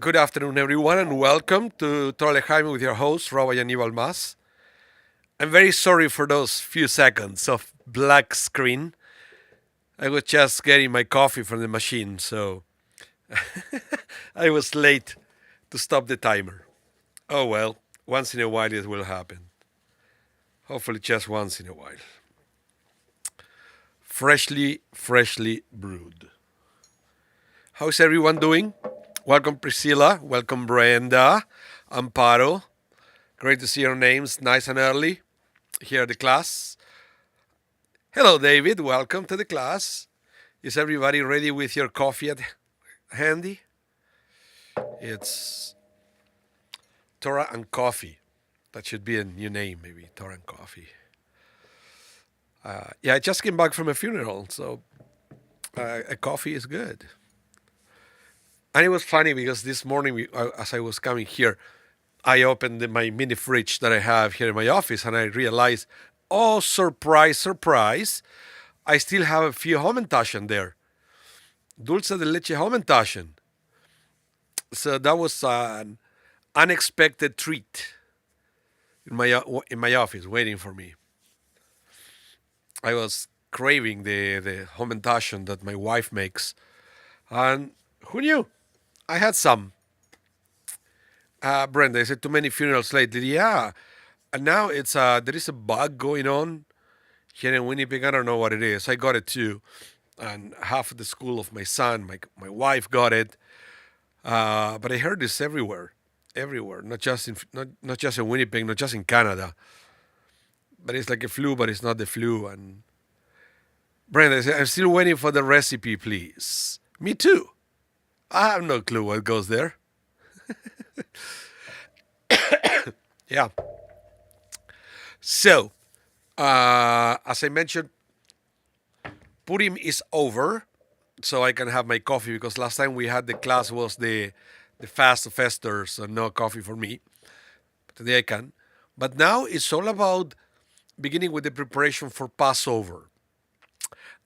Good afternoon, everyone, and welcome to Torah with your host, Rabbi Anibal. I'm very sorry for those few seconds of black screen. I was just getting my coffee from the machine, so I was late to stop the timer. Oh well, once in a while it will happen. Hopefully, just once in a while. Freshly brewed. How's everyone doing? Welcome, Priscilla. Welcome, Brenda. Amparo. Great to see your names nice and early here at the class. Hello, David. Welcome to the class. Is everybody ready with your coffee at handy? It's Torah and Coffee. That should be a new name, maybe. Torah and Coffee. Yeah, I just came back from a funeral, so a coffee is good. And it was funny because this morning, as I was coming here, I opened my mini fridge that I have here in my office, and I realized, oh, surprise, I still have a few Homentaschen there. Dulce de leche Homentaschen. So that was an unexpected treat in my office, waiting for me. I was craving the Homentaschen that my wife makes, and who knew? I had some. Brenda, I said too many funerals lately. Yeah, and now there is a bug going on here in Winnipeg. I don't know what it is. I got it too, and half of the school of my son, my wife got it. But I heard this everywhere, not just in Winnipeg, not just in Canada. But it's like a flu, but it's not the flu. And Brenda, I said, I'm still waiting for the recipe, please. Me too. I have no clue what goes there. Yeah. So, as I mentioned, Purim is over, so I can have my coffee because last time we had the class was the fast of Esther, so no coffee for me. Today I can. But now it's all about beginning with the preparation for Passover.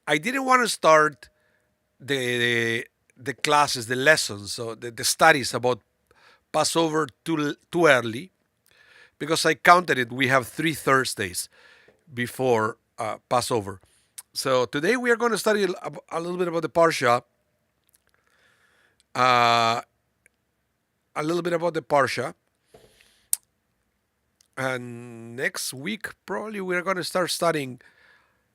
I didn't want to start the classes, the lessons, so the studies about Passover too early because I counted it. We have 3 Thursdays before Passover. So today we are going to study a little bit about the Parsha. A little bit about the Parsha. And next week, probably we're going to start studying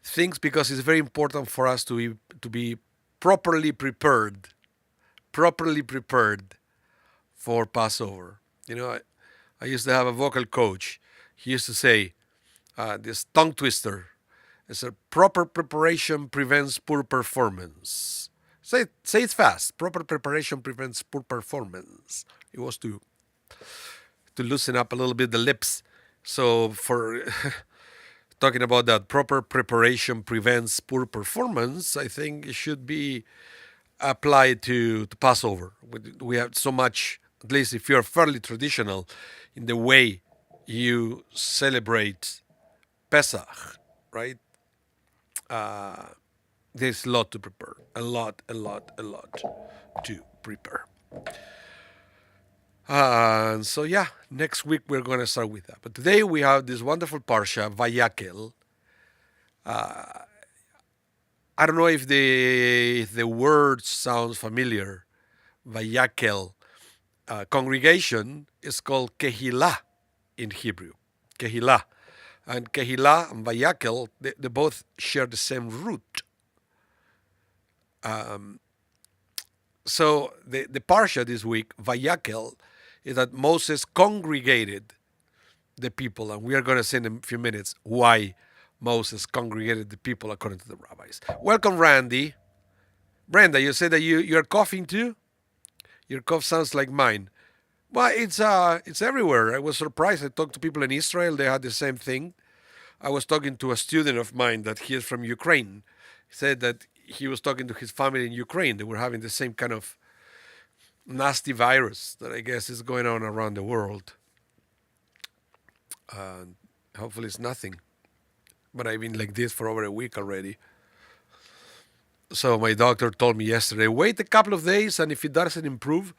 things because it's very important for us to be properly prepared for Passover. You know, I used to have a vocal coach. He used to say, this tongue twister, it's a proper preparation prevents poor performance. Say it fast. Proper preparation prevents poor performance. It was to loosen up a little bit the lips. So for talking about that, proper preparation prevents poor performance, I think it should be applied to Passover. We have so much, at least if you're fairly traditional in the way you celebrate Pesach, right? There's a lot to prepare. A lot to prepare. And so, yeah, next week we're going to start with that. But today we have this wonderful Parsha, Vayakel. I don't know if the word sounds familiar. Vayakel. Congregation is called Kehillah in Hebrew. Kehillah. And Kehillah and Vayakel, they both share the same root. So the parsha this week, Vayakel, is that Moses congregated the people, and we are going to see in a few minutes why Moses congregated the people according to the rabbis. Welcome, Randy. Brenda, you said that you're coughing too. Your cough sounds like mine. Well, it's everywhere. I was surprised. I talked to people in Israel; they had the same thing. I was talking to a student of mine that he is from Ukraine. He said that he was talking to his family in Ukraine. They were having the same kind of nasty virus that I guess is going on around the world. Hopefully, it's nothing. But I've been like this for over a week already. So my doctor told me yesterday, wait a couple of days, and if it doesn't improve,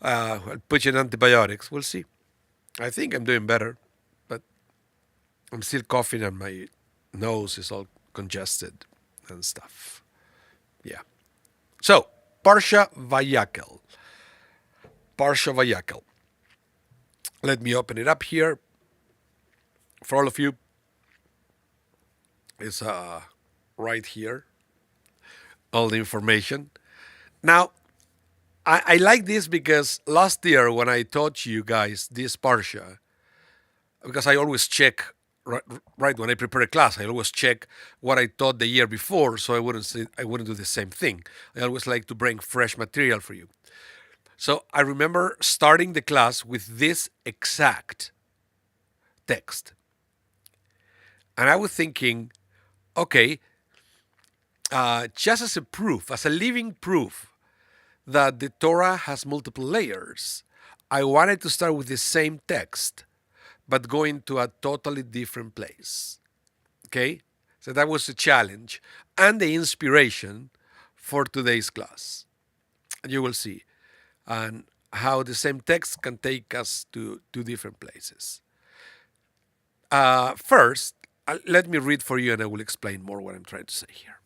I'll put you on antibiotics. We'll see. I think I'm doing better, but I'm still coughing, and my nose is all congested and stuff. Yeah. So, Parsha Vayakel. Parsha Vayakel. Let me open it up here for all of you. It's right here, all the information. Now, I like this because last year when I taught you guys this Parsha, because I always check, right when I prepare a class, I always check what I taught the year before so I wouldn't do the same thing. I always like to bring fresh material for you. So I remember starting the class with this exact text. And I was thinking, okay, just as a proof, as a living proof that the Torah has multiple layers, I wanted to start with the same text, but going to a totally different place. Okay? So that was the challenge and the inspiration for today's class. You will see. And how the same text can take us to different places. First, let me read for you and I will explain more what I'm trying to say here.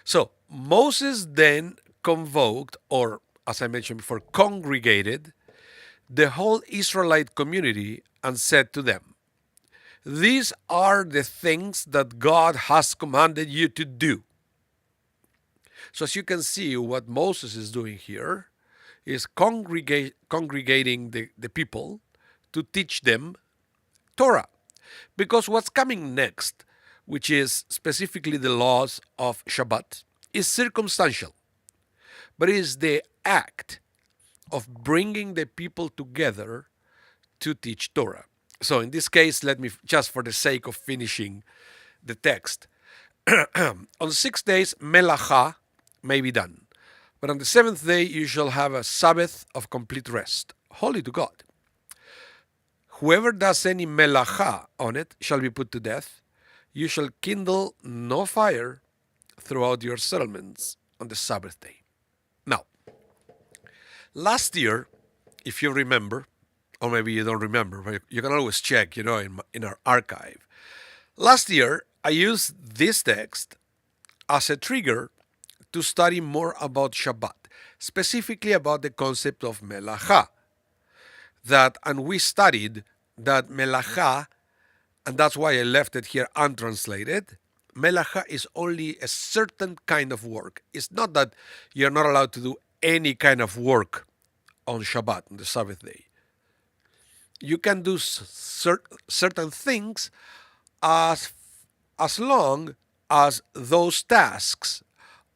So, Moses then convoked, or as I mentioned before, congregated the whole Israelite community and said to them, these are the things that God has commanded you to do. So as you can see, what Moses is doing here is congregating the people to teach them Torah. Because what's coming next, which is specifically the laws of Shabbat, is circumstantial, but it is the act of bringing the people together to teach Torah. So in this case, let me, just for the sake of finishing the text, on 6 days, melacha may be done. But on the 7th day, you shall have a Sabbath of complete rest, holy to God. Whoever does any melacha on it shall be put to death. You shall kindle no fire throughout your settlements on the Sabbath day. Now, last year, if you remember, or maybe you don't remember, but you can always check, in our archive. Last year, I used this text as a trigger to study more about Shabbat, specifically about the concept of melacha. And we studied that melacha, and that's why I left it here untranslated. Melacha is only a certain kind of work. It's not that you're not allowed to do any kind of work on Shabbat, on the Sabbath day. You can do certain things as long as those tasks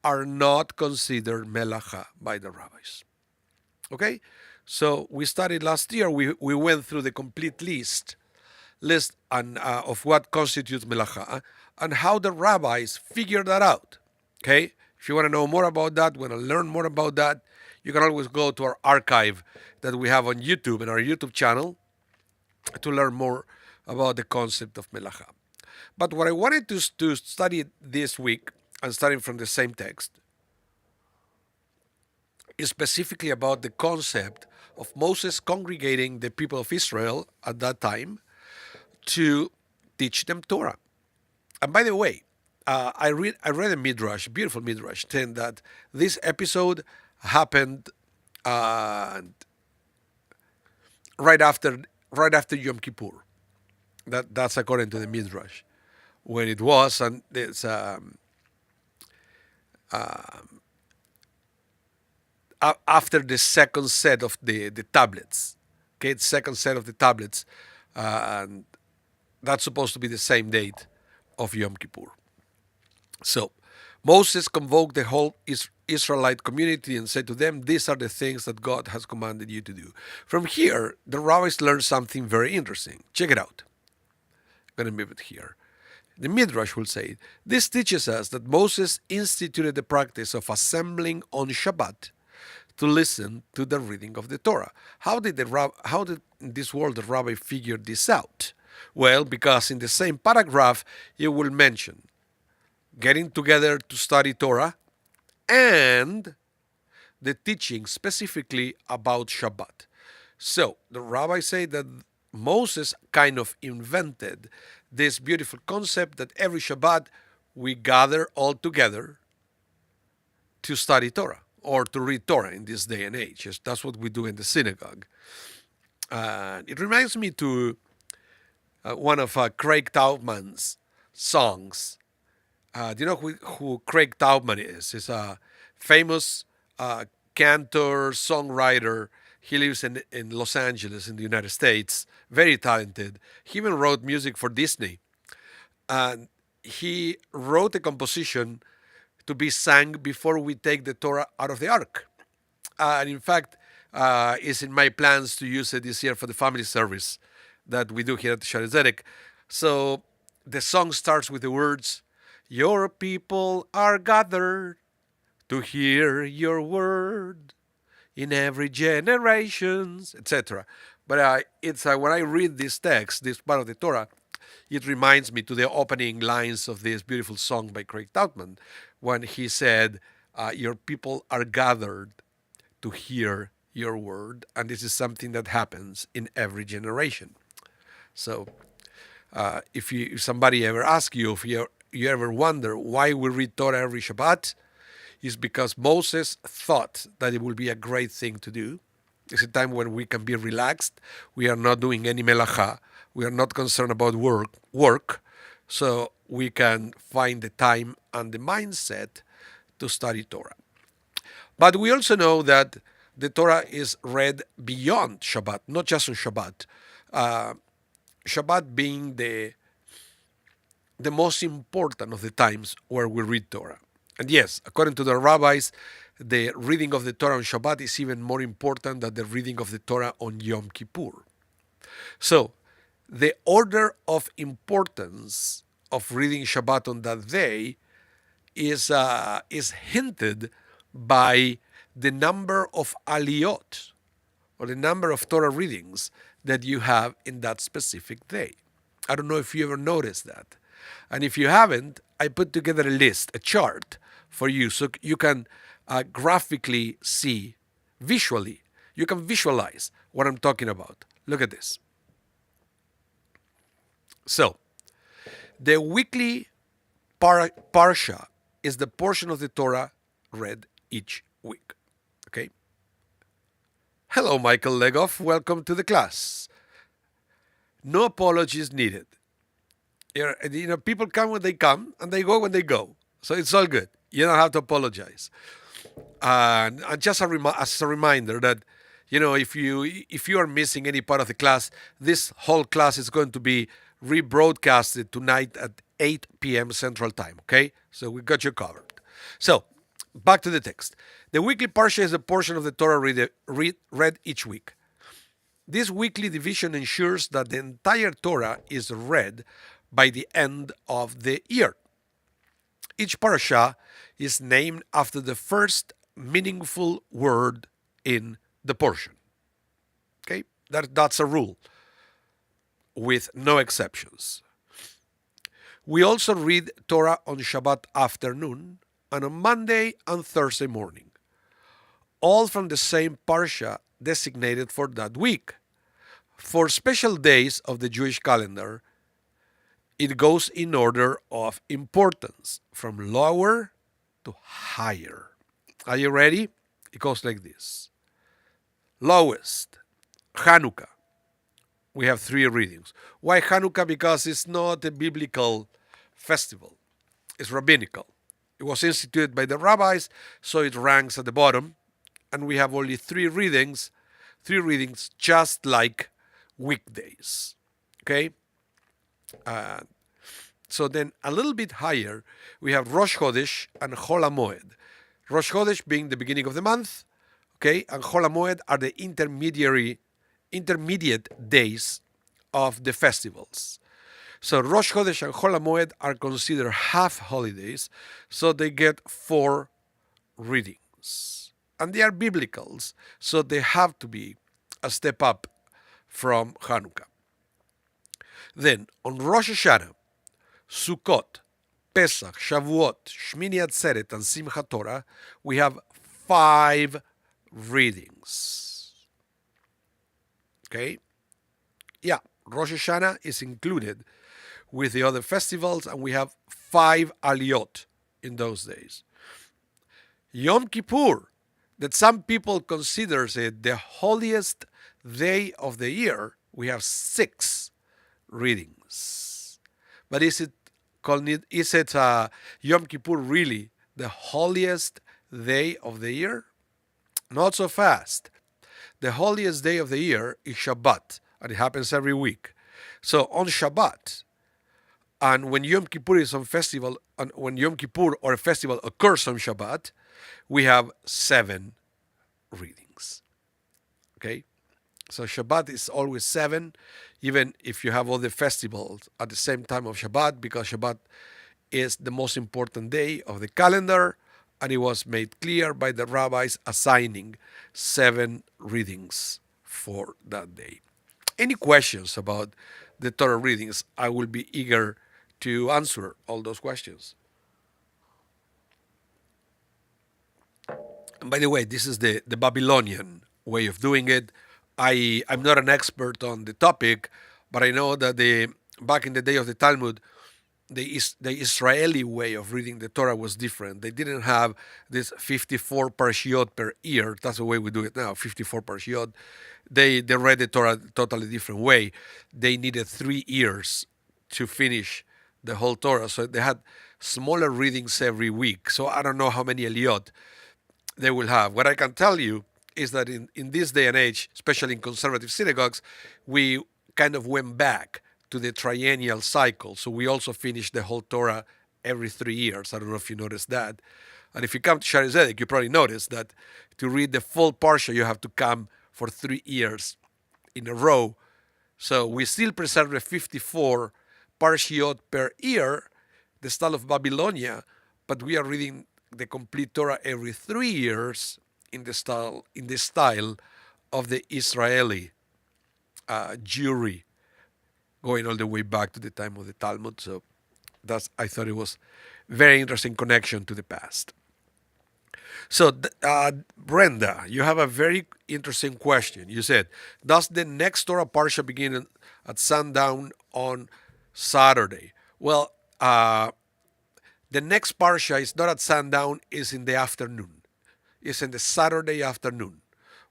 are not considered melacha by the rabbis. Okay? So we studied last year, we went through the complete list of what constitutes melacha and how the rabbis figured that out. Okay? If you want to know more about that, want to learn more about that, you can always go to our archive that we have on YouTube, in our YouTube channel, to learn more about the concept of melacha. But what I wanted to study this week, and starting from the same text, is specifically about the concept of Moses congregating the people of Israel at that time to teach them Torah. And by the way, I read a midrash, beautiful midrash, saying that this episode happened right after Yom Kippur. That's according to the midrash, when it was, and it's after the second set of the tablets. Okay, the second set of the tablets, and that's supposed to be the same date of Yom Kippur. So Moses convoked the whole Israelite community and said to them, "These are the things that God has commanded you to do." From here, the rabbis learned something very interesting. Check it out. I'm going to move it here. The Midrash will say, this teaches us that Moses instituted the practice of assembling on Shabbat to listen to the reading of the Torah. How did in this world the rabbi figure this out? Well, because in the same paragraph, he will mention getting together to study Torah and the teaching specifically about Shabbat. So the rabbis say that Moses kind of invented this beautiful concept that every Shabbat we gather all together to study Torah or to read Torah in this day and age. Yes, that's what we do in the synagogue. It reminds me to one of Craig Taubman's songs. Do you know who Craig Taubman is? He's a famous cantor, songwriter. He lives in Los Angeles in the United States. Very talented. He even wrote music for Disney. And he wrote a composition to be sang before we take the Torah out of the ark. And in fact, it's in my plans to use it this year for the family service that we do here at the Shaare Zedek. So the song starts with the words, "Your people are gathered to hear your word in every generation," etc. But it's when I read this text, this part of the Torah, it reminds me to the opening lines of this beautiful song by Craig Taubman, when he said, "Your people are gathered to hear your word," and this is something that happens in every generation. So, if somebody ever asks you, if you ever wonder why we read Torah every Shabbat, is because Moses thought that it would be a great thing to do. It's a time when we can be relaxed. We are not doing any melacha. We are not concerned about work. So we can find the time and the mindset to study Torah. But we also know that the Torah is read beyond Shabbat, not just on Shabbat. Shabbat being the most important of the times where we read Torah. And yes, according to the rabbis, the reading of the Torah on Shabbat is even more important than the reading of the Torah on Yom Kippur. So, the order of importance of reading Shabbat on that day is hinted by the number of aliyot, or the number of Torah readings that you have in that specific day. I don't know if you ever noticed that. And if you haven't, I put together a list, a chart for you, so you can graphically see, visually, you can visualize what I'm talking about. Look at this. So, the weekly parsha is the portion of the Torah read each week. Okay? Hello, Michael Legoff. Welcome to the class. No apologies needed. People come when they come, and they go when they go. So it's all good. You don't have to apologize. And just as a reminder that, if you are missing any part of the class, this whole class is going to be rebroadcasted tonight at 8 p.m. Central Time. Okay, so we got you covered. So back to the text. The weekly parsha is a portion of the Torah read each week. This weekly division ensures that the entire Torah is read by the end of the year. Each parasha is named after the first meaningful word in the portion. Okay, that's a rule with no exceptions. We also read Torah on Shabbat afternoon and on Monday and Thursday morning, all from the same parsha designated for that week. For special days of the Jewish calendar, it goes in order of importance, from lower to higher. Are you ready? It goes like this. Lowest, Hanukkah. We have 3 readings. Why Hanukkah? Because it's not a biblical festival. It's rabbinical. It was instituted by the rabbis, so it ranks at the bottom. and we have only three readings just like weekdays. Okay? Uh, so then a little bit higher, we have Rosh Chodesh and Chol HaMoed. Rosh Chodesh being the beginning of the month, okay, and Chol HaMoed are the intermediate days of the festivals. So Rosh Chodesh and Chol HaMoed are considered half holidays, so they get 4 readings. And they are biblicals, so they have to be a step up from Hanukkah. Then on Rosh Hashanah, Sukkot, Pesach, Shavuot, Shmini Atzeret, and Simchat Torah, we have 5 readings. Okay? Yeah, Rosh Hashanah is included with the other festivals, and we have 5 aliyot in those days. Yom Kippur, that some people consider it the holiest day of the year, we have 6 readings. But is it Yom Kippur really the holiest day of the year? Not so fast. The holiest day of the year is Shabbat, and it happens every week. So on Shabbat, and when Yom Kippur is on festival, and when Yom Kippur or a festival occurs on Shabbat, we have 7 readings. Okay? So Shabbat is always 7, even if you have all the festivals at the same time of Shabbat, because Shabbat is the most important day of the calendar, and it was made clear by the rabbis assigning 7 readings for that day. Any questions about the Torah readings? I will be eager to answer all those questions. And by the way, this is the Babylonian way of doing it. I'm not an expert on the topic, but I know that back in the day of the Talmud, the Israeli way of reading the Torah was different. They didn't have this 54 parshiot per year. That's the way we do it now, 54 parshiot. They read the Torah a totally different way. They needed 3 years to finish the whole Torah. So they had smaller readings every week. So I don't know how many aliyot they will have. What I can tell you is that in this day and age, especially in conservative synagogues, we kind of went back to the triennial cycle. So we also finish the whole Torah every 3 years. I don't know if you noticed that. And if you come to Shaarei Zedek, you probably noticed that to read the full Parsha, you have to come for 3 years in a row. So we still preserve the 54 Parshiot per year, the style of Babylonia, but we are reading the complete Torah every 3 years in the style of the Israeli Jewry, going all the way back to the time of the Talmud. So I thought it was very interesting connection to the past. So Brenda, you have a very interesting question. You said, does the next Torah Parsha begin at sundown on Saturday? Well, the next Parsha is not at sundown, it's in the afternoon. It's in the Saturday afternoon.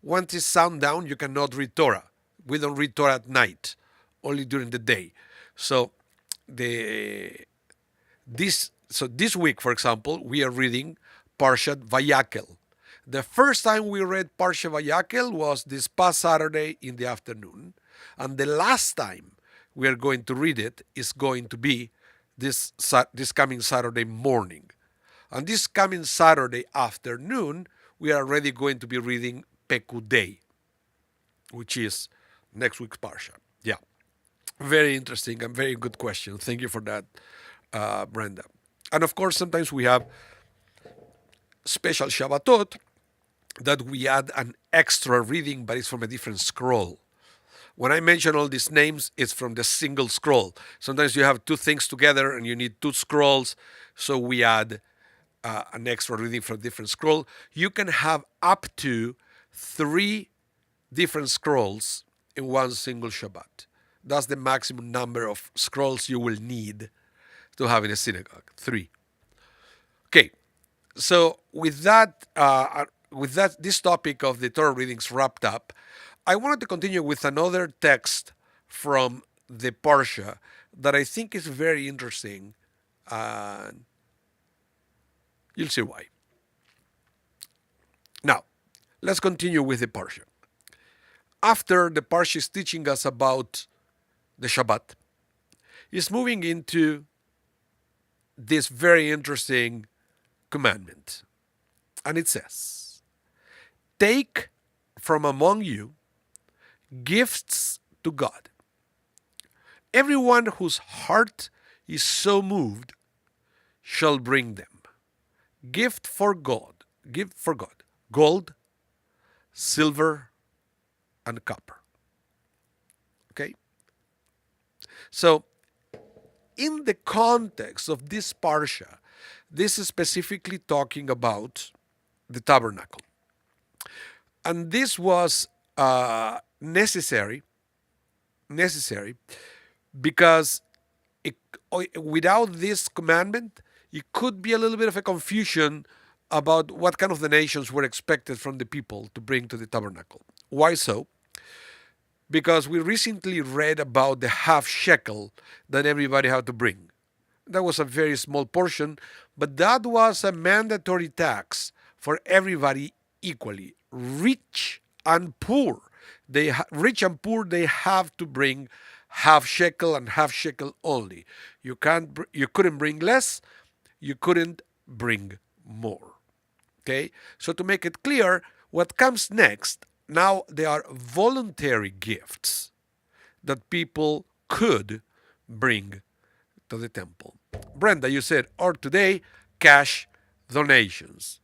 Once it's sundown, you cannot read Torah. We don't read Torah at night, only during the day. So this week, for example, we are reading Parshat Vayakel. The first time we read Parshat Vayakel was this past Saturday in the afternoon, and the last time we are going to read it is going to be this coming Saturday morning. And this coming Saturday afternoon, we are already going to be reading Pekudei, which is next week's Parsha. Yeah, very interesting and very good question. Thank you for that, Brenda. And of course, sometimes we have special Shabbatot that we add an extra reading, but it's from a different scroll. When I mention all these names, it's from the single scroll. Sometimes you have 2 things together and you need 2 scrolls, so we add an extra reading from a different scroll. You can have up to 3 different scrolls in one single Shabbat. That's the maximum number of scrolls you will need to have in a synagogue. 3. Okay, so with that, this topic of the Torah readings wrapped up, I wanted to continue with another text from the Parsha that I think is very interesting, and you'll see why. Now, let's continue with the parsha. After the parsha is teaching us about the Shabbat, it's moving into this very interesting commandment. And it says, take from among you gifts to God. Everyone whose heart is so moved shall bring them. Gift for God, gold, silver, and copper. Okay? So, in the context of this parsha, this is specifically talking about the tabernacle. And this was necessary because without this commandment, it could be a little bit of a confusion about what kind of donations were expected from the people to bring to the tabernacle. Why so? Because we recently read about the half shekel that everybody had to bring. That was a very small portion, but that was a mandatory tax for everybody equally, rich and poor. Rich and poor, they have to bring half shekel and half shekel only. You couldn't bring less, you couldn't bring more. Okay? So to make it clear, what comes next, now they are voluntary gifts that people could bring to the temple. Brenda, you said, or today, cash donations.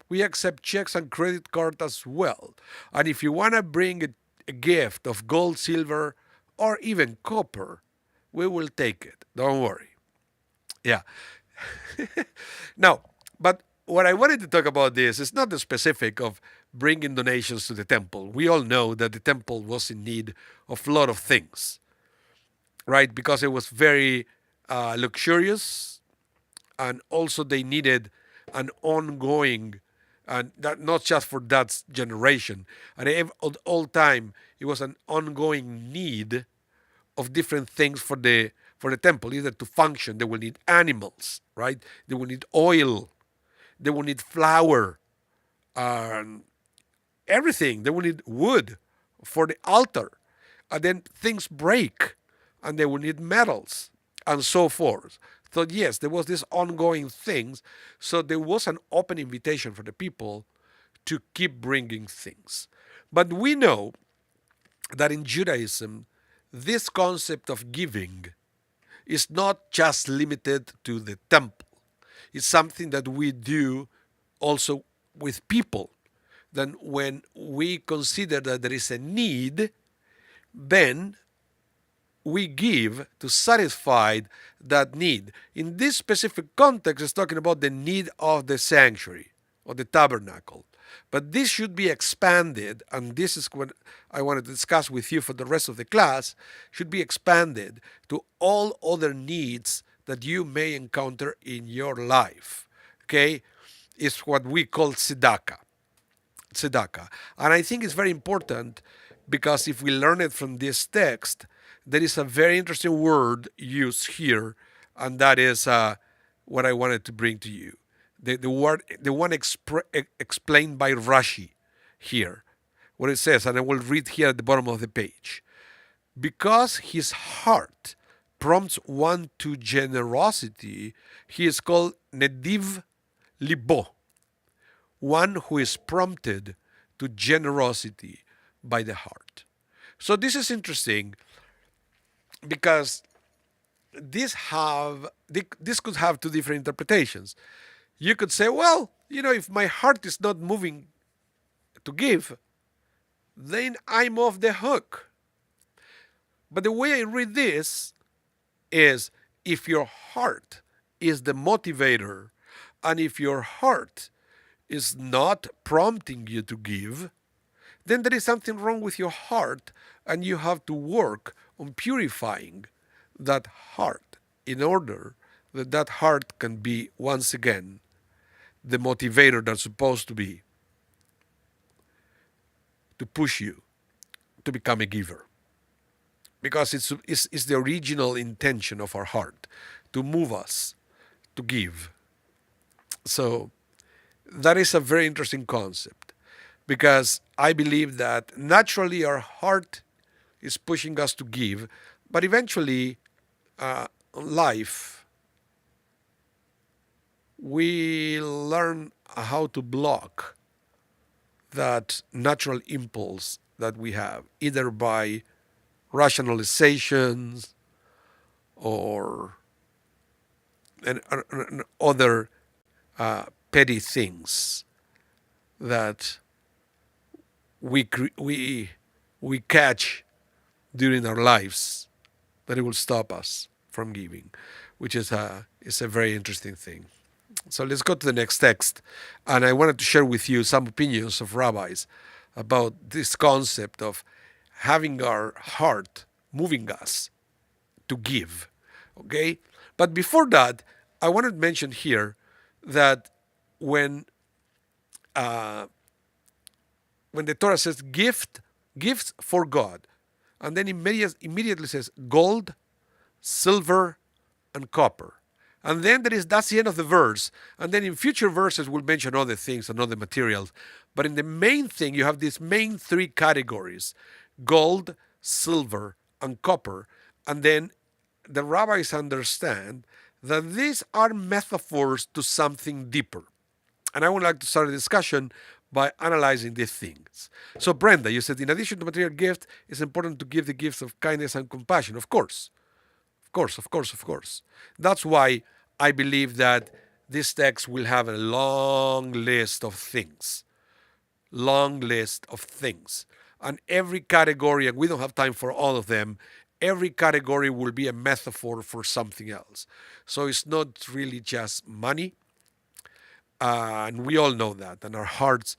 We accept checks and credit card as well. And if you want to bring a gift of gold, silver, or even copper, we will take it. Don't worry. Yeah. Now, but what I wanted to talk about this is not the specific of bringing donations to the temple. We all know that the temple was in need of a lot of things, right? Because it was very luxurious, and also they needed an ongoing, and that not just for that generation, and all time it was an ongoing need of different things for the temple, either to function. They will need animals, right? They will need oil, they will need flour, everything. They will need wood for the altar, and then things break, and they will need metals, and so forth. So yes, there was this ongoing things. So there was an open invitation for the people to keep bringing things. But we know that in Judaism, this concept of giving is not just limited to the temple. It's something that we do also with people. Then when we consider that there is a need, then we give to satisfy that need. In this specific context, it's talking about the need of the sanctuary or the tabernacle. But this should be expanded, and this is what I want to discuss with you for the rest of the class, should be expanded to all other needs that you may encounter in your life. Okay? It's what we call tzedakah. And I think it's very important because if we learn it from this text, there is a very interesting word used here, and that is what I wanted to bring to you. The one explained by Rashi here, what it says, and I will read here at the bottom of the page. Because his heart prompts one to generosity, he is called Nediv Libo, one who is prompted to generosity by the heart. So this is interesting because this could have two different interpretations. You could say, well, if my heart is not moving to give, then I'm off the hook. But the way I read this is, if your heart is the motivator, and if your heart is not prompting you to give, then there is something wrong with your heart, and you have to work on purifying that heart in order that that heart can be once again the motivator that's supposed to be to push you to become a giver. Because it's the original intention of our heart to move us to give. So that is a very interesting concept. because I believe that naturally our heart is pushing us to give, but eventually, life, we learn how to block that natural impulse that we have, either by rationalizations or and other petty things that we we catch during our lives, that it will stop us from giving, which is a very interesting thing. So let's go to the next text, and I wanted to share with you some opinions of rabbis about this concept of having our heart moving us to give. Okay, but before that, I wanted to mention here that when uh, when the Torah says gifts for God, and then immediately says gold, silver, and copper. And then that's the end of the verse. And then in future verses we'll mention other things and other materials. But in the main thing, you have these main three categories: gold, silver, and copper. And then the rabbis understand that these are metaphors to something deeper. And I would like to start a discussion by analyzing these things. So, Brenda, you said in addition to material gift, it's important to give the gifts of kindness and compassion. Of course, of course, of course, of course. That's why I believe that this text will have a long list of things. Long list of things. And every category, and we don't have time for all of them, every category will be a metaphor for something else. So it's not really just money. And we all know that. And our hearts,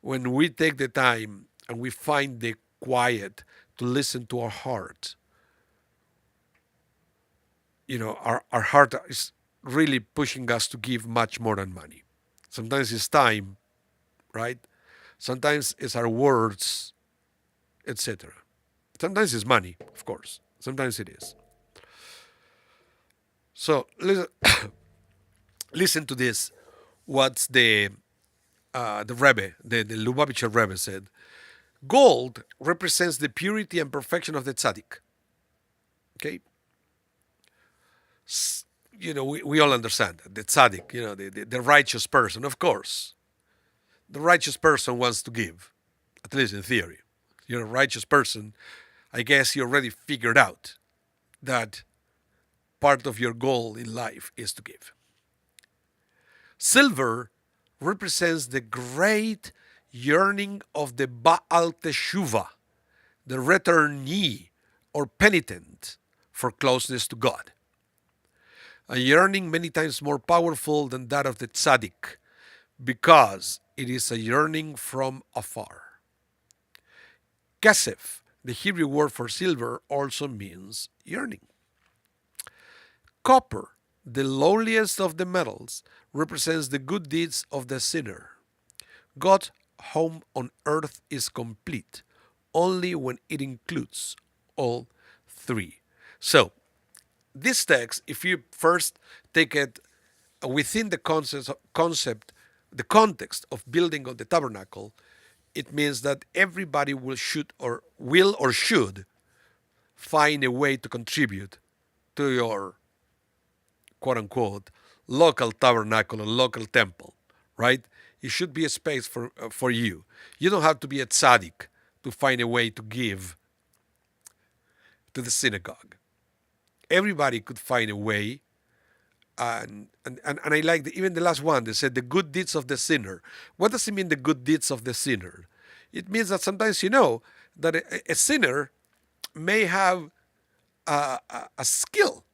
when we take the time and we find the quiet to listen to our heart, our heart is really pushing us to give much more than money. Sometimes it's time, right? Sometimes it's our words, etc. Sometimes it's money, of course. Sometimes it is. So listen, listen to this. What's the Rebbe, the Lubavitcher Rebbe said? Gold represents the purity and perfection of the tzaddik. Okay, we all understand that the tzaddik, the righteous person. Of course, the righteous person wants to give, at least in theory. You're a righteous person. I guess you already figured out that part of your goal in life is to give. Silver represents the great yearning of the Baal Teshuvah, the returnee or penitent for closeness to God. A yearning many times more powerful than that of the tzaddik, because it is a yearning from afar. Kesef, the Hebrew word for silver, also means yearning. Copper, the lowliest of the metals, represents the good deeds of the sinner. God's home on earth is complete only when it includes all three. So, this text, if you first take it within the the context of building of the tabernacle, it means that everybody will or should find a way to contribute to your quote unquote local tabernacle or local temple, right? It should be a space for you. You don't have to be a tzaddik to find a way to give to the synagogue. Everybody could find a way. And I like even the last one. They said the good deeds of the sinner. What does it mean, the good deeds of the sinner? It means that sometimes that a sinner may have a skill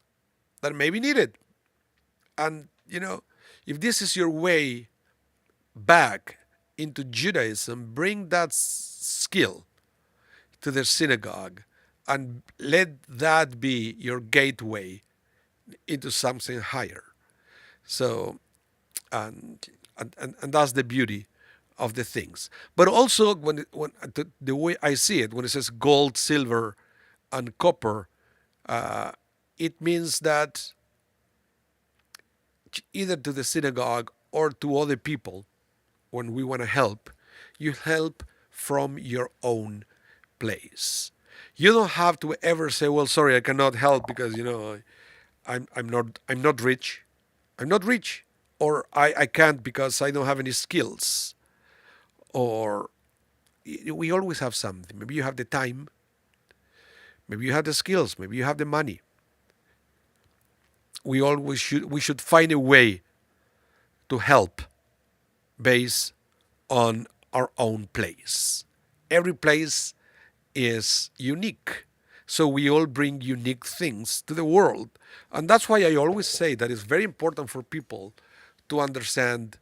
that may be needed. And, if this is your way back into Judaism, bring that skill to the synagogue and let that be your gateway into something higher. So, and that's the beauty of the things. But also, when the way I see it, when it says gold, silver, and copper, it means that either to the synagogue or to other people, when we want to help, You help from your own place. You don't have to ever say, "Well, sorry, I cannot help because I'm not rich. I'm not rich, or I can't because I don't have any skills." Or we always have something. Maybe you have the time. Maybe you have the skills. Maybe you have the money. We should find a way to help based on our own place. Every place is unique. So we all bring unique things to the world. And that's why I always say that it's very important for people to understand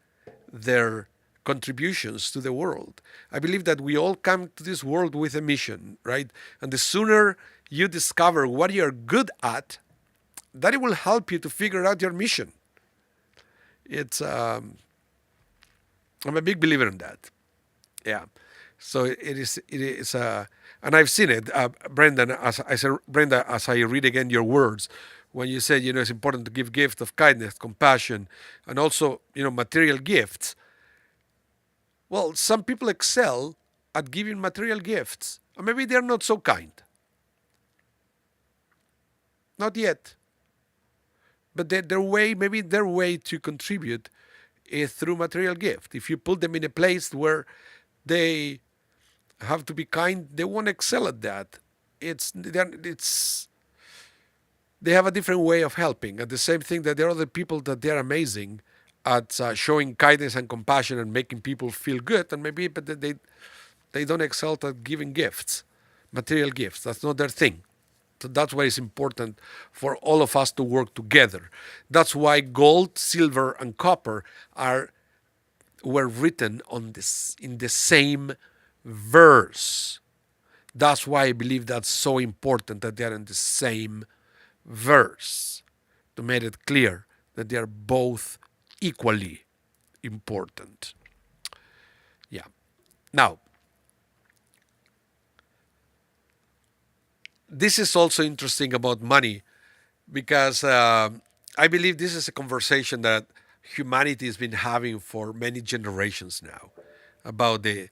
their contributions to the world. I believe that we all come to this world with a mission, right? And the sooner you discover what you're good at, that it will help you to figure out your mission. It's I'm a big believer in that. Yeah. So it is and I've seen it, Brendan. Brenda, as I read again your words, when you said it's important to give gift of kindness, compassion, and also material gifts. Well, some people excel at giving material gifts, or maybe they're not so kind. Not yet, but maybe their way to contribute is through material gift. If you put them in a place where they have to be kind, they won't excel at that. It's they have a different way of helping. And the same thing that there are other people that they're amazing at showing kindness and compassion and making people feel good, and maybe but they don't excel at giving gifts, material gifts. That's not their thing. So that's why it's important for all of us to work together. That's why gold, silver, and copper were written in the same verse. That's why I believe that's so important that they're in the same verse, to make it clear that they are both equally important. Yeah. Now, this is also interesting about money because I believe this is a conversation that humanity has been having for many generations now about the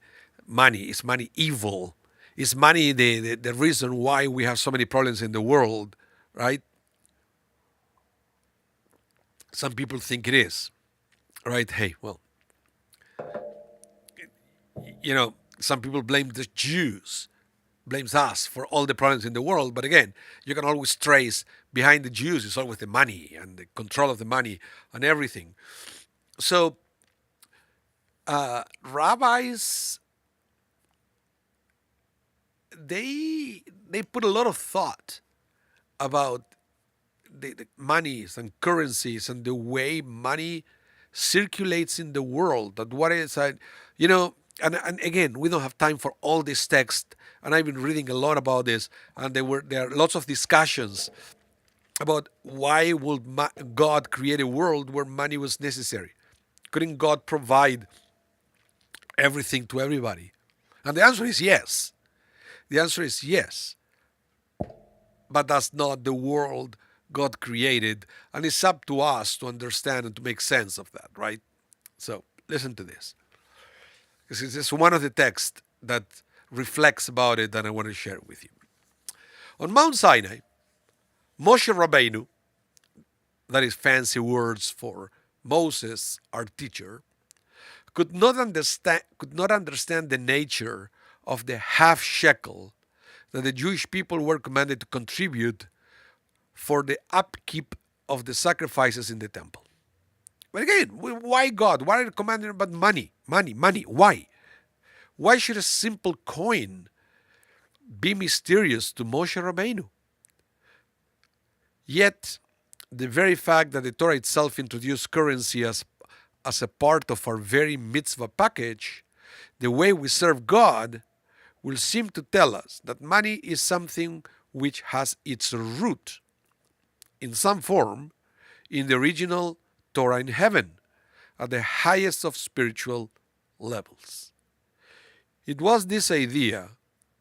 money. Is money evil? Is money the reason why we have so many problems in the world, right? Some people think it is, right? Hey, well, some people blame the Jews, blames us for all the problems in the world. But again, you can always trace behind the Jews is always the money and the control of the money and everything. So rabbis, they put a lot of thought about the monies and currencies and the way money circulates in the world. That what is, and again, we don't have time for all this text. And I've been reading a lot about this, and there are lots of discussions about why would God create a world where money was necessary? Couldn't God provide everything to everybody? And the answer is yes. The answer is yes. But that's not the world God created, and it's up to us to understand and to make sense of that, right? So listen to this. This is one of the texts that reflects about it that I want to share with you. On Mount Sinai, Moshe Rabbeinu, that is fancy words for Moses, our teacher, could not understand the nature of the half shekel that the Jewish people were commanded to contribute for the upkeep of the sacrifices in the temple. But again, why God? Why are you commanding about money? Money. Why? Why should a simple coin be mysterious to Moshe Rabbeinu? Yet, the very fact that the Torah itself introduced currency as a part of our very mitzvah package, the way we serve God, will seem to tell us that money is something which has its root in some form in the original Torah in heaven, at the highest of spiritual levels. It was this idea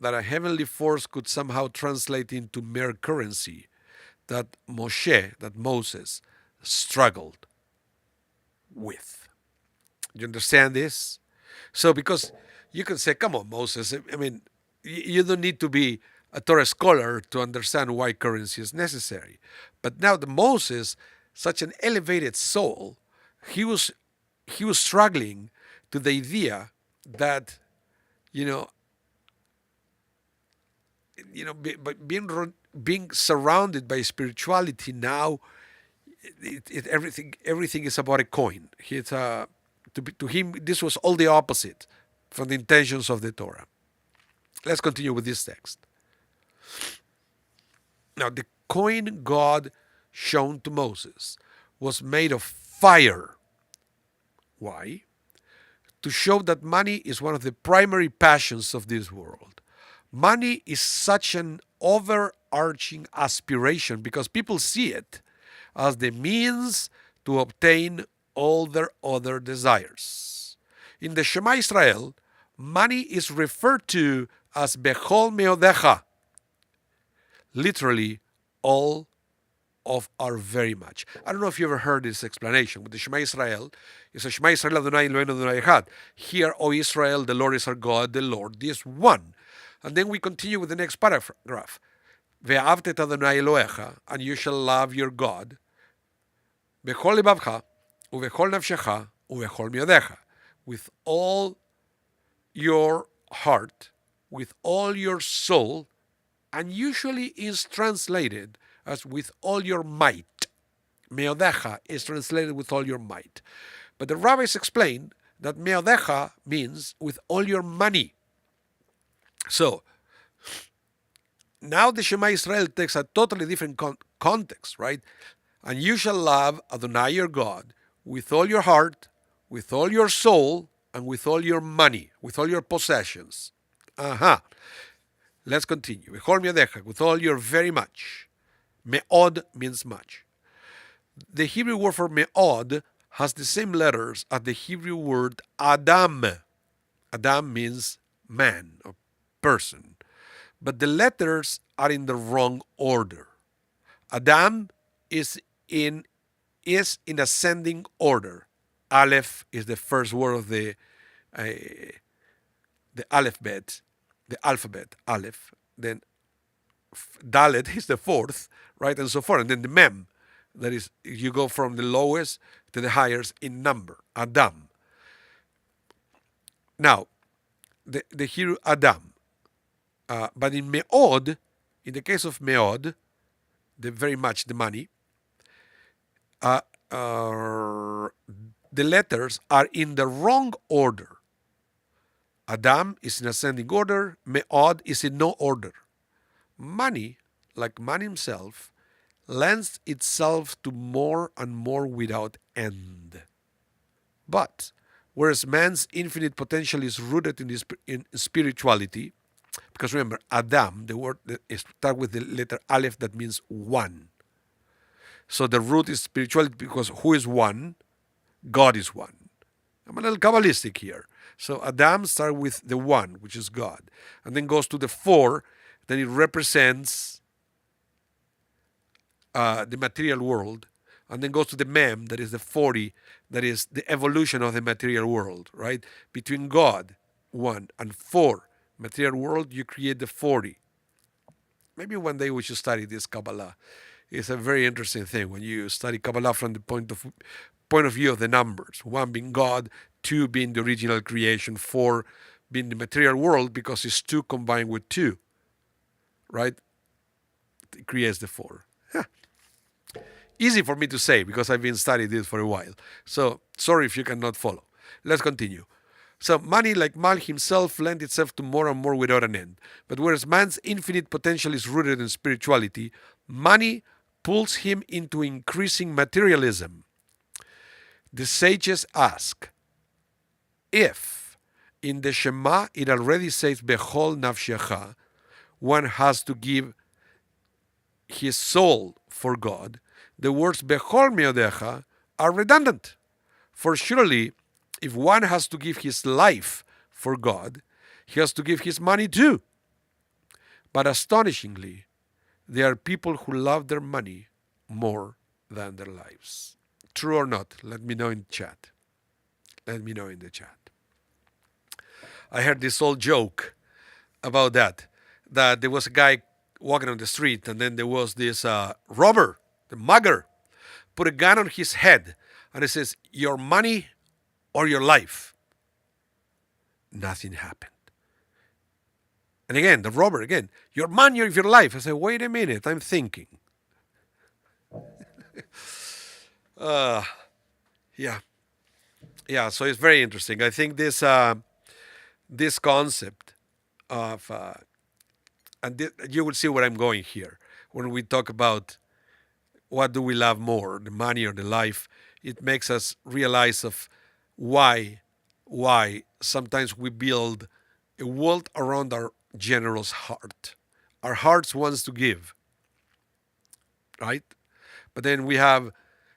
that a heavenly force could somehow translate into mere currency that Moses struggled with. You understand this? So because You can say, come on, Moses. I mean, you don't need to be a Torah scholar to understand why currency is necessary. But now the Moses, such an elevated soul, he was he was struggling to the idea that you know being surrounded by spirituality now, everything is about a coin. To him this was all the opposite from the intentions of the Torah. Let's continue with this text. Now the coin God shown to Moses was made of fire. Why? To show that money is one of the primary passions of this world. Money is such an overarching aspiration because people see it as the means to obtain all their other desires. In the Shema Israel, money is referred to as Bechol Meodecha, literally all of our very much. I don't know if you ever heard this explanation. With the Shema Israel, it's a Shema Israel Adonai Eloheinu Adonai Echad. Hear, O Israel, the Lord is our God, the Lord is one. And then we continue with the next paragraph. Ve'avte et Adonai Elohecha, and you shall love your God. Bechol lebavcha, uvechol nafshecha, uvechol miodecha. With all your heart, with all your soul, and usually is translated as with all your might. Meodecha is translated with all your might. But the rabbis explain that meodecha means with all your money. So, now the Shema Israel takes a totally different context, right? And you shall love Adonai your God with all your heart, with all your soul, and with all your money, with all your possessions. Let's continue. With all your very much. Me'od means much. The Hebrew word for me'od has the same letters as the Hebrew word Adam. Adam means man or person. But the letters are in the wrong order. Adam is in ascending order. Aleph is the first word of the alphabet, Aleph. Then Dalet is the fourth, right, and so forth. And then the Mem, that is, you go from the lowest to the highest in number. Adam. Now, the Hebrew Adam. But in Me'od, in the case of Me'od, the very much, the money, the letters are in the wrong order. Adam is in ascending order. Me'od is in no order. Money, like man himself, lends itself to more and more without end. But whereas man's infinite potential is rooted in spirituality, because remember, Adam, the word starts with the letter Aleph that means one. So the root is spirituality because who is one? God is one. I'm a little Kabbalistic here. So Adam starts with the one, which is God, and then goes to the four. Then it represents the material world, and then goes to the Mem, that is the 40, that is the evolution of the material world, right? Between God, 1, and 4, material world, you create the 40. Maybe one day we should study this Kabbalah. It's a very interesting thing when you study Kabbalah from the point of view of the numbers. 1 being God, 2 being the original creation, 4 being the material world, because it's 2 combined with 2, right? It creates the 4. Easy for me to say because I've been studying this for a while. So sorry if you cannot follow. Let's continue. So money, like man himself, lends itself to more and more without an end. But whereas man's infinite potential is rooted in spirituality, money pulls him into increasing materialism. The sages ask, if in the Shema it already says Bechol Nafshecha, one has to give his soul for God, the words Bechol Meodecha are redundant. For surely, if one has to give his life for God, he has to give his money too. But astonishingly, there are people who love their money more than their lives. True or not? Let me know in chat. Let me know in the chat. I heard this old joke about that. That there was a guy walking on the street, and then there was this robber, the mugger, put a gun on his head, and it says, "Your money or your life." Nothing happened. And again, the robber again, "Your money or your life." I said, "Wait a minute, I'm thinking." Uh, yeah, yeah. So it's very interesting. I think this concept of you will see where I'm going here when we talk about what do we love more, the money or the life. It makes us realize of why why sometimes we build a world around our generous heart. Our hearts wants to give, right? But then we have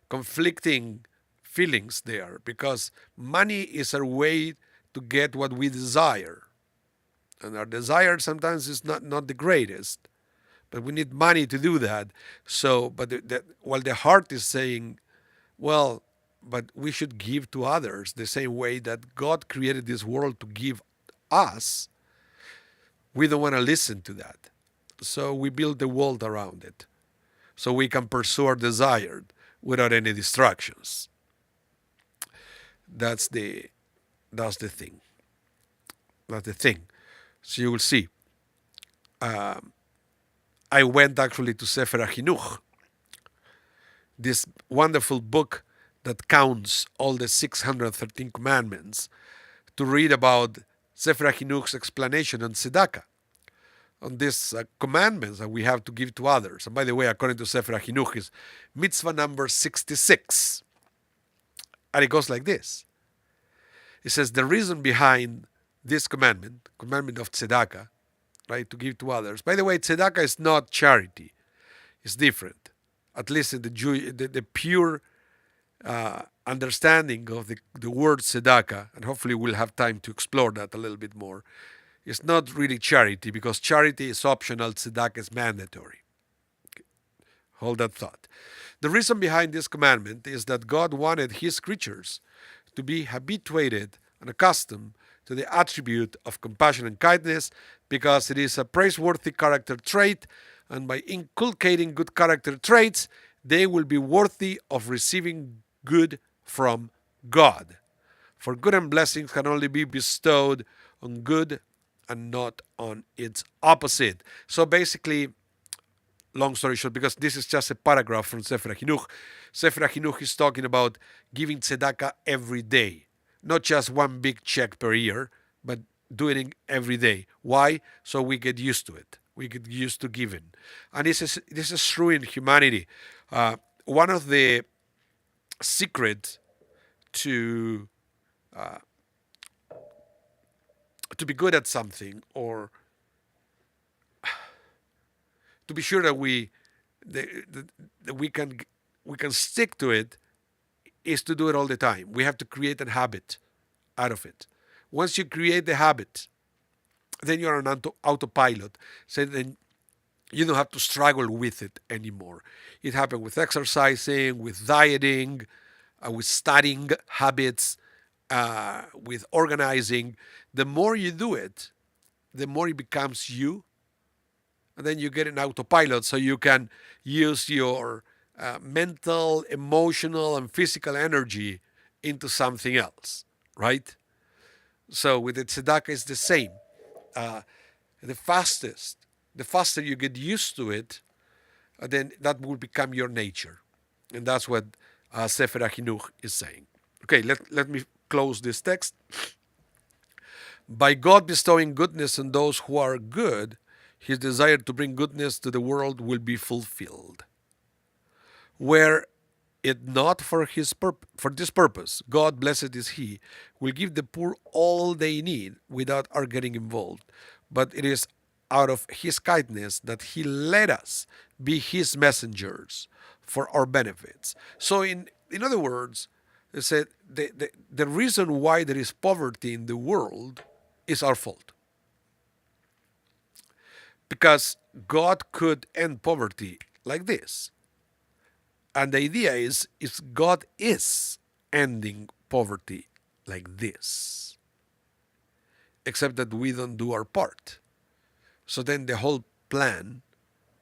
conflicting feelings there because money is a way to get what we desire. And our desire sometimes is not the greatest, but we need money to do that. So, but while the heart is saying, well, but we should give to others the same way that God created this world to give us, we don't want to listen to that. So we build the world around it so we can pursue our desired without any distractions. That's the that's the thing. That's the thing. So you will see. I went actually to Sefer HaChinuch, this wonderful book that counts all the 613 commandments, to read about Sefer HaChinuch's explanation on tzedakah, on these commandments that we have to give to others. And by the way, according to Sefer HaChinuch, is mitzvah number 66. And it goes like this. It says the reason behind this commandment of tzedakah, right, to give to others. By the way, tzedakah is not charity. It's different. At least in the pure understanding of the word tzedakah, and hopefully we'll have time to explore that a little bit more. It's not really charity because charity is optional, tzedakah is mandatory. Okay. Hold that thought. The reason behind this commandment is that God wanted his creatures to be habituated and accustomed to the attribute of compassion and kindness because it is a praiseworthy character trait, and by inculcating good character traits, they will be worthy of receiving good from God. For good and blessings can only be bestowed on good and not on its opposite. So basically, long story short, because this is just a paragraph from Sefer HaChinuch, Sefer HaChinuch is talking about giving tzedakah every day. Not just one big check per year, but doing it every day. Why? So we get used to it. We get used to giving. And this is true in humanity. One of the secrets to be good at something, or to be sure that that we can stick to it, is to do it all the time. We have to create a habit out of it. Once you create the habit, then you're on autopilot. So then you don't have to struggle with it anymore. It happened with exercising, with dieting, with studying habits, with organizing. The more you do it, the more it becomes you. And then you get an autopilot so you can use your mental, emotional, and physical energy into something else, right? So with the tzedakah, it's the same. The faster you get used to it, then that will become your nature. And that's what Sefer HaChinuch is saying. Okay, let me close this text. By God bestowing goodness on those who are good, his desire to bring goodness to the world will be fulfilled. Were it not for this purpose, God, blessed is he, will give the poor all they need without our getting involved. But it is out of his kindness that he let us be his messengers for our benefits. So in other words, they said the reason why there is poverty in the world is our fault. Because God could end poverty like this. And the idea is God is ending poverty like this. except that we don't do our part. So then the whole plan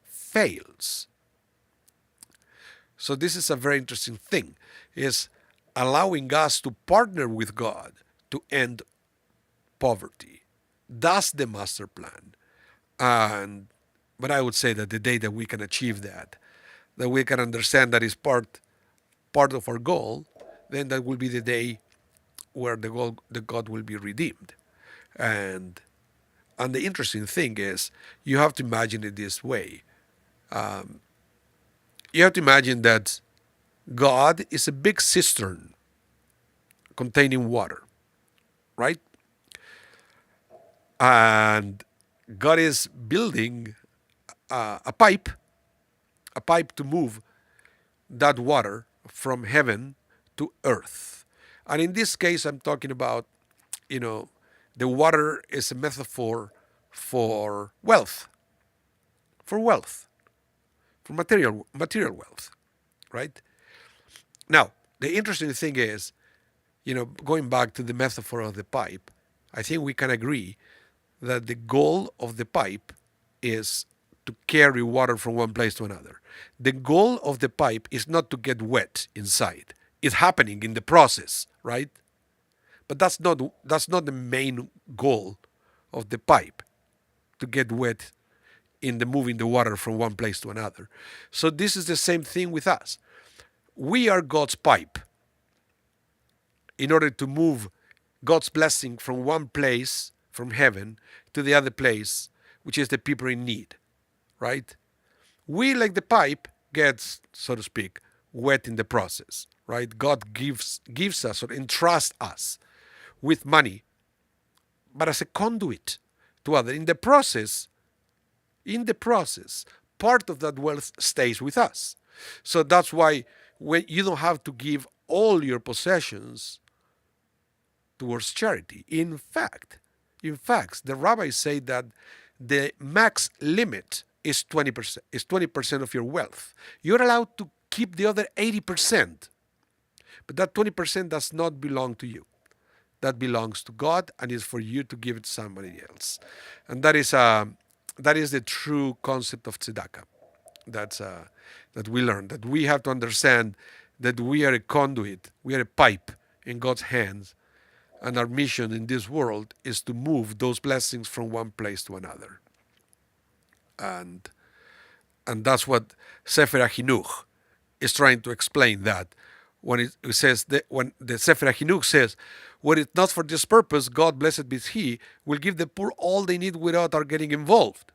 fails. So this is a very interesting thing, is allowing us to partner with God to end poverty. That's the master plan. And but I would say that the day that we can achieve that we can understand that is part of our goal, then that will be the day where the God will be redeemed. And and the interesting thing is, you have to imagine it this way. You have to imagine that God is a big cistern containing water, right? And God is building a pipe, to move that water from heaven to earth. And in this case, I'm talking about, you know, the water is a metaphor for wealth, for wealth, for material wealth, right? Now, the interesting thing is, going back to the metaphor of the pipe, I think we can agree that the goal of the pipe is to carry water from one place to another. The goal of the pipe is not to get wet inside. It's happening in the process, right? But that's not the main goal of the pipe, to get wet in the moving the water from one place to another. So this is the same thing with us. We are God's pipe in order to move God's blessing from one place, from heaven, to the other place, which is the people in need, right? We, like the pipe, gets, so to speak, wet in the process, right? God gives us or entrusts us with money, but as a conduit to others. In the process, part of that wealth stays with us. So that's why when you don't have to give all your possessions towards charity. In fact, the rabbis say that the max limit is 20%. Is 20% of your wealth. You're allowed to keep the other 80%, but that 20% does not belong to you. That belongs to God and is for you to give it to somebody else. And that is the true concept of tzedakah. That we learn, that we have to understand that we are a conduit, we are a pipe in God's hands, and our mission in this world is to move those blessings from one place to another. And that's what Sefer HaChinuch is trying to explain, that when it says that, when the Sefer HaChinuch says, were it not for this purpose, God, blessed be He, will give the poor all they need without our getting involved.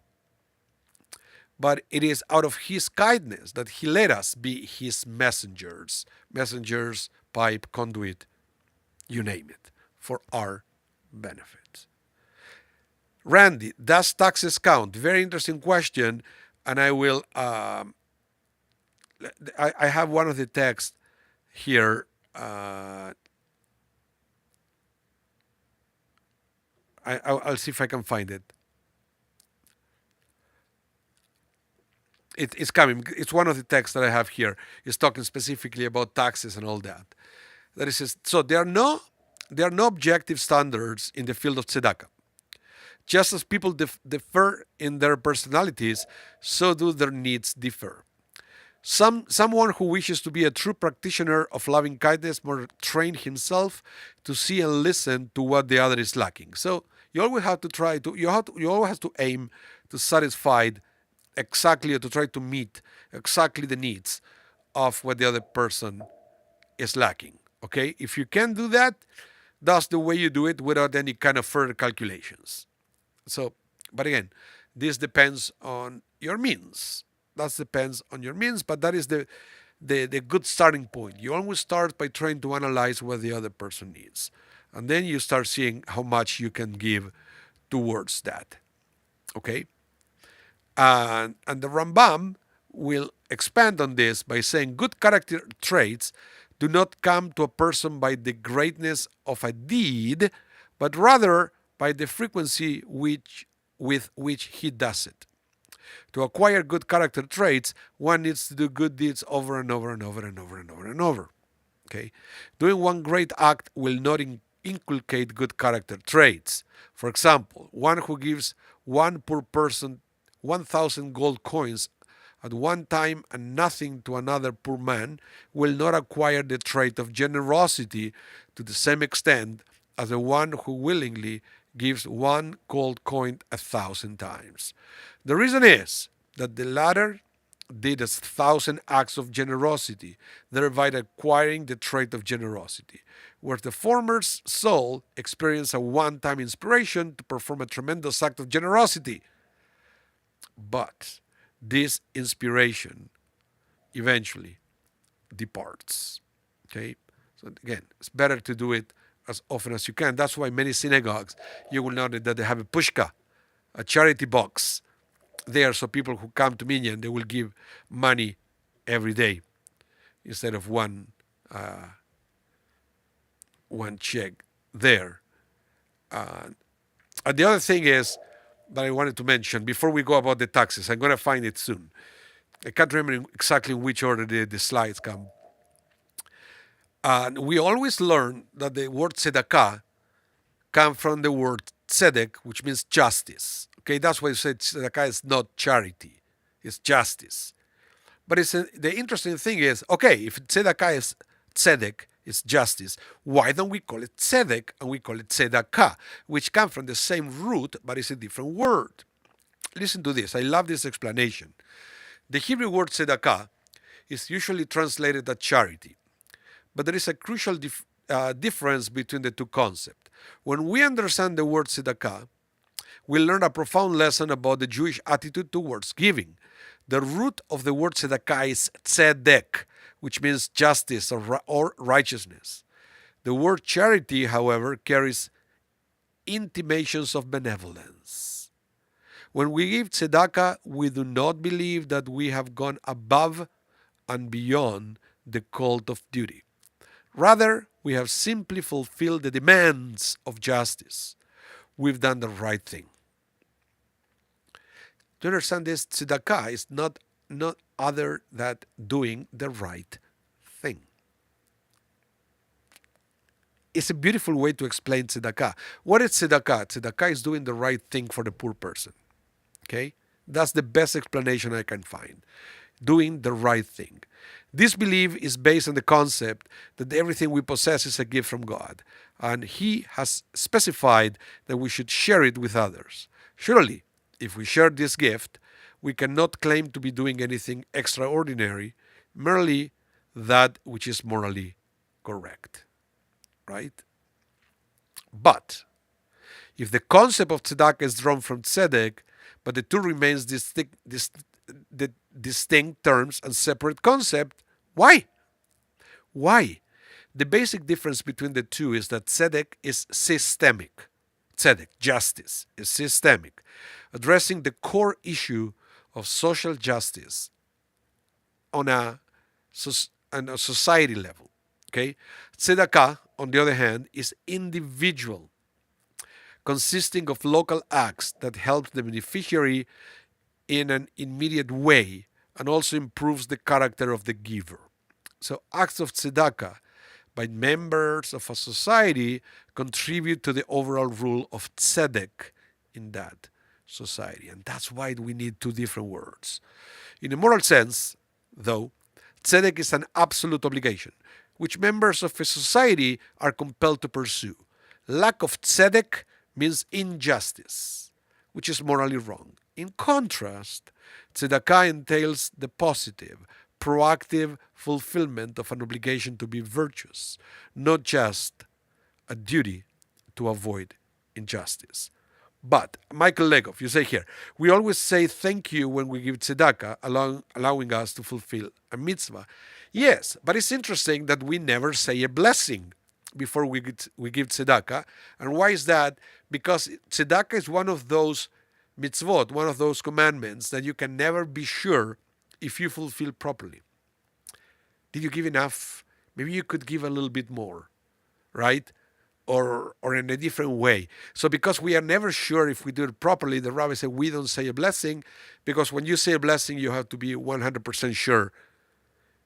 But it is out of His kindness that He let us be His messengers, pipe, conduit, you name it, for our benefit. Randy, does taxes count? Very interesting question, and I will. I have one of the texts here. I'll see if I can find it. It's coming. It's one of the texts that I have here. It's talking specifically about taxes and all that. That is, so there are no objective standards in the field of tzedakah. Just as people differ in their personalities, so do their needs differ. Someone who wishes to be a true practitioner of loving kindness must train himself to see and listen to what the other is lacking. So you always have to you always have to aim to satisfy exactly, or to try to meet exactly the needs of what the other person is lacking. Okay, if you can do that, that's the way you do it without any kind of further calculations. So, but again, this depends on your means. That depends on your means, but that is the good starting point. You always start by trying to analyze what the other person needs, and then you start seeing how much you can give towards that. Okay, and the Rambam will expand on this by saying good character traits do not come to a person by the greatness of a deed, but rather by the frequency with which he does it. To acquire good character traits, one needs to do good deeds over and over and over and over and over and over. Okay, doing one great act will not inculcate good character traits. For example, one who gives one poor person 1,000 gold coins at one time and nothing to another poor man will not acquire the trait of generosity to the same extent as the one who willingly gives one gold coin 1,000 times. The reason is that the latter did 1,000 acts of generosity, thereby acquiring the trait of generosity, where the former's soul experienced a one-time inspiration to perform a tremendous act of generosity. But this inspiration eventually departs. Okay? So again, it's better to do it as often as you can. That's why many synagogues, you will notice that they have a pushka, a charity box there, so people who come to minyan, they will give money every day instead of one check there. And the other thing is that I wanted to mention before we go about the taxes, I'm going to find it soon. I can't remember exactly in which order the slides come. And we always learn that the word tzedakah comes from the word tzedek, which means justice. Okay, that's why you say tzedakah is not charity, it's justice. But the interesting thing is, okay, if tzedakah is tzedek, it's justice, why don't we call it tzedek and we call it tzedakah, which comes from the same root, but it's a different word? Listen to this. I love this explanation. The Hebrew word tzedakah is usually translated as charity, but there is a crucial difference between the two concepts. When we understand the word tzedakah, we learn a profound lesson about the Jewish attitude towards giving. The root of the word tzedakah is tzedek, which means justice or righteousness. The word charity, however, carries intimations of benevolence. When we give tzedakah, we do not believe that we have gone above and beyond the call of duty. Rather, we have simply fulfilled the demands of justice. We've done the right thing. To understand this, tzedakah is not other than doing the right thing. It's a beautiful way to explain tzedakah. What is tzedakah? Tzedakah is doing the right thing for the poor person. Okay? That's the best explanation I can find. Doing the right thing. This belief is based on the concept that everything we possess is a gift from God, and He has specified that we should share it with others. Surely, if we share this gift, we cannot claim to be doing anything extraordinary, merely that which is morally correct. Right? But if the concept of tzedakah is drawn from tzedek, but the two remains distinct terms and separate concept, why? Why? The basic difference between the two is that tzedek is systemic. Tzedek, justice, is systemic, addressing the core issue of social justice on a society level. Okay? Tzedakah, on the other hand, is individual, consisting of local acts that help the beneficiary in an immediate way and also improves the character of the giver. So acts of tzedakah by members of a society contribute to the overall rule of tzedek in that society. And that's why we need two different words. In a moral sense, though, tzedek is an absolute obligation, which members of a society are compelled to pursue. Lack of tzedek means injustice, which is morally wrong. In contrast, tzedakah entails the positive, proactive fulfillment of an obligation to be virtuous, not just a duty to avoid injustice. But, Michael Legoff, you say here, we always say thank you when we give tzedakah, allowing us to fulfill a mitzvah. Yes, but it's interesting that we never say a blessing before we give tzedakah. And why is that? Because tzedakah is one of those mitzvot, one of those commandments that you can never be sure if you fulfill properly. Did you give enough? Maybe you could give a little bit more, right? Or in a different way. So because we are never sure if we do it properly, the rabbi said we don't say a blessing, because when you say a blessing, you have to be 100% sure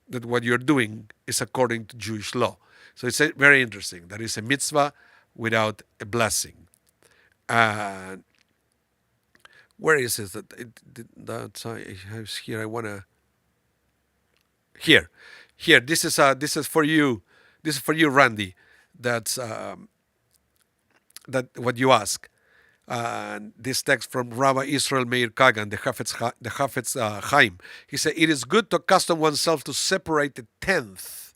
that what you're doing is according to Jewish law. So it's very interesting. That is a mitzvah, without a blessing. And where is it? That's I have here. I wanna here, here. This is for you. This is for you, Randy. That's that what you ask. This text from Rabbi Israel Meir Kagan, the Hafetz Chaim. He said, "It is good to accustom oneself to separate the tenth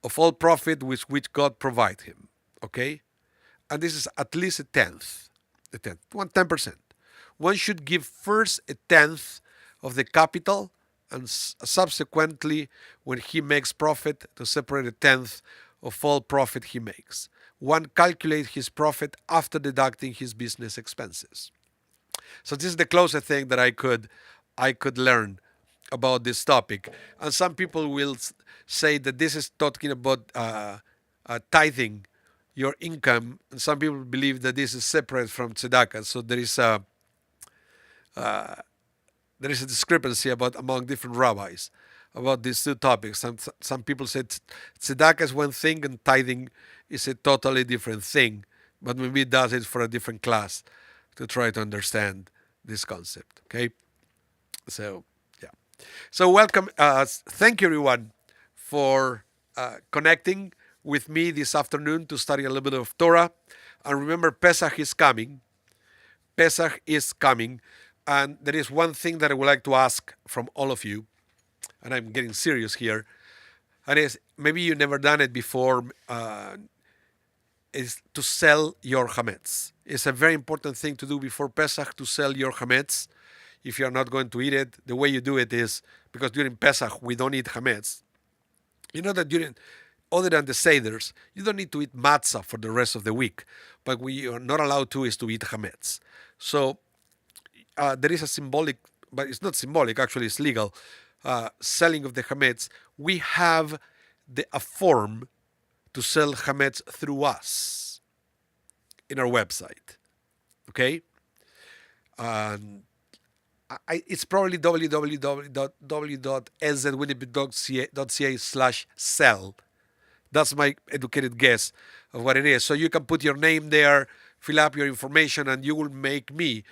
of all profit with which God provide him." Okay, and this is at least a tenth, 10%. One should give first a tenth of the capital, and subsequently, when he makes profit, to separate a tenth of all profit he makes. One calculates his profit after deducting his business expenses. So this is the closest thing that I could learn about this topic. And some people will say that this is talking about tithing your income, and some people believe that this is separate from tzedakah. So there is a discrepancy about among different rabbis about these two topics. Some people say tzedakah is one thing and tithing is a totally different thing, but maybe it does it for a different class to try to understand this concept. Okay, so yeah, so welcome. Thank you everyone for connecting with me this afternoon to study a little bit of Torah, and remember Pesach is coming. Pesach is coming. And there is one thing that I would like to ask from all of you, and I'm getting serious here, and is maybe you've never done it before, is to sell your chametz. It's a very important thing to do before Pesach, to sell your chametz. If you're not going to eat it, the way you do it is, because during Pesach we don't eat chametz. You know that other than the seders, you don't need to eat matzah for the rest of the week, but we are not allowed to is to eat chametz. So there is a symbolic, but it's not symbolic, actually it's legal, selling of the chametz. We have a form to sell chametz through us in our website. Okay? It's probably www.szwinnipeg.ca/sell. That's my educated guess of what it is. So you can put your name there, fill up your information, and you will make me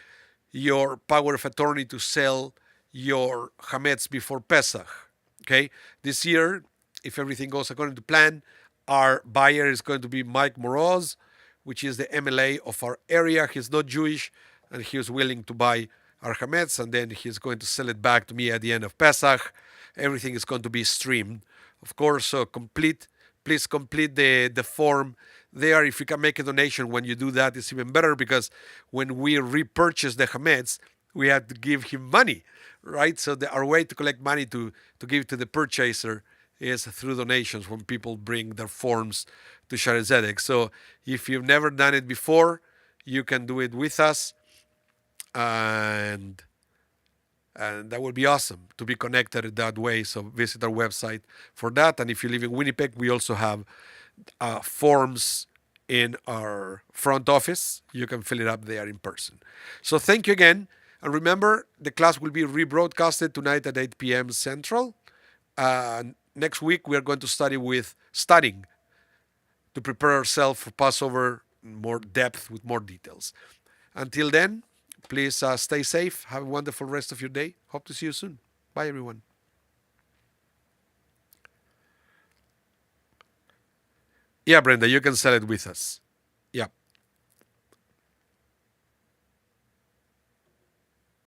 your power of attorney to sell your chametz before Pesach. Okay, this year, if everything goes according to plan, our buyer is going to be Mike Moroz, which is the MLA of our area. He's not Jewish, and he was willing to buy our chametz, and then he's going to sell it back to me at the end of Pesach. Everything is going to be streamed, of course. So please complete the form there. If you can make a donation when you do that, it's even better, because when we repurchase the chametz, we have to give him money, right? So our way to collect money to give to the purchaser is through donations when people bring their forms to Shaare Zedek. So if you've never done it before, you can do it with us, and that would be awesome to be connected that way. So visit our website for that. And if you live in Winnipeg, we also have forms in our front office. You can fill it up there in person. So thank you again. And remember, the class will be rebroadcasted tonight at 8 p.m. Central. Next week, we are going to studying to prepare ourselves for Passover in more depth with more details. Until then, please stay safe. Have a wonderful rest of your day. Hope to see you soon. Bye, everyone. Yeah, Brenda, you can sell it with us. Yeah.